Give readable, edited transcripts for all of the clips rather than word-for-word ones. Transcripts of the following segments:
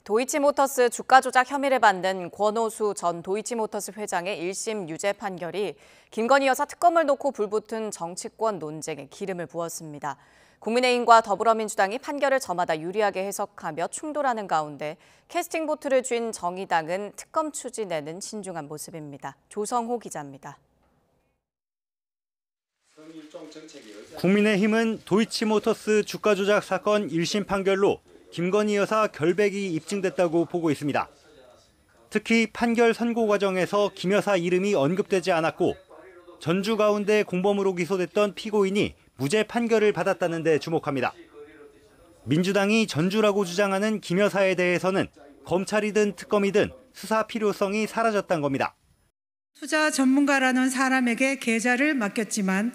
도이치모터스 주가 조작 혐의를 받는 권오수 전 도이치모터스 회장의 1심 유죄 판결이 김건희 여사 특검을 놓고 불붙은 정치권 논쟁에 기름을 부었습니다. 국민의힘과 더불어민주당이 판결을 저마다 유리하게 해석하며 충돌하는 가운데 캐스팅 보트를 쥔 정의당은 특검 추진에는 신중한 모습입니다. 조성호 기자입니다. 국민의힘은 도이치모터스 주가 조작 사건 1심 판결로 김건희 여사 결백이 입증됐다고 보고 있습니다. 특히 판결 선고 과정에서 김 여사 이름이 언급되지 않았고 전주 가운데 공범으로 기소됐던 피고인이 무죄 판결을 받았다는 데 주목합니다. 민주당이 전주라고 주장하는 김 여사에 대해서는 검찰이든 특검이든 수사 필요성이 사라졌다는 겁니다. 투자 전문가라는 사람에게 계좌를 맡겼지만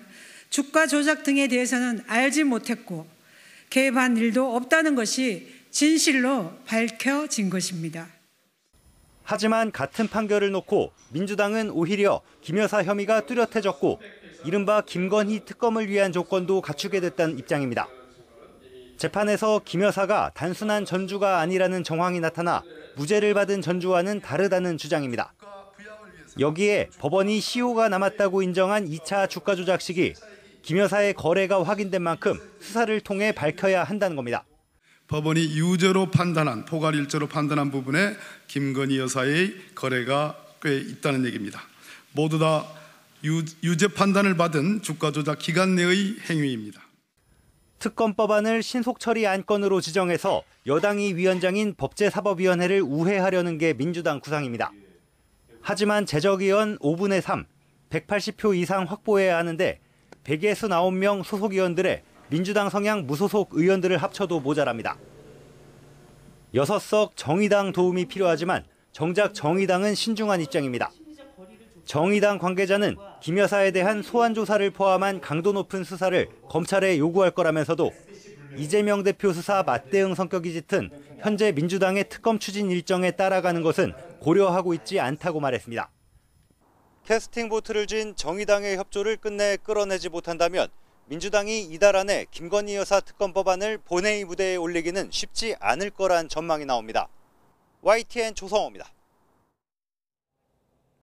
주가 조작 등에 대해서는 알지 못했고 개입한 일도 없다는 것이 진실로 밝혀진 것입니다. 하지만 같은 판결을 놓고 민주당은 오히려 김 여사 혐의가 뚜렷해졌고 이른바 김건희 특검을 위한 조건도 갖추게 됐다는 입장입니다. 재판에서 김 여사가 단순한 전주가 아니라는 정황이 나타나 무죄를 받은 전주와는 다르다는 주장입니다. 여기에 법원이 시효가 남았다고 인정한 2차 주가 조작 시기 김 여사의 거래가 확인된 만큼 수사를 통해 밝혀야 한다는 겁니다. 법원이 유죄로 판단한, 포괄일죄로 판단한 부분에 김건희 여사의 거래가 꽤 있다는 얘기입니다. 모두 다 유죄 판단을 받은 주가 조작 기간 내의 행위입니다. 특검법안을 신속 처리 안건으로 지정해서 여당이 위원장인 법제사법위원회를 우회하려는 게 민주당 구상입니다. 하지만 재적의원 5분의 3, 180표 이상 확보해야 하는데 169명 소속 의원들의 민주당 성향 무소속 의원들을 합쳐도 모자랍니다. 6석 정의당 도움이 필요하지만 정작 정의당은 신중한 입장입니다. 정의당 관계자는 김 여사에 대한 소환 조사를 포함한 강도 높은 수사를 검찰에 요구할 거라면서도 이재명 대표 수사 맞대응 성격이 짙은 현재 민주당의 특검 추진 일정에 따라가는 것은 고려하고 있지 않다고 말했습니다. 캐스팅 보트를 쥔 정의당의 협조를 끝내 끌어내지 못한다면 민주당이 이달 안에 김건희 여사 특검 법안을 본회의 무대에 올리기는 쉽지 않을 거란 전망이 나옵니다. YTN 조성호입니다.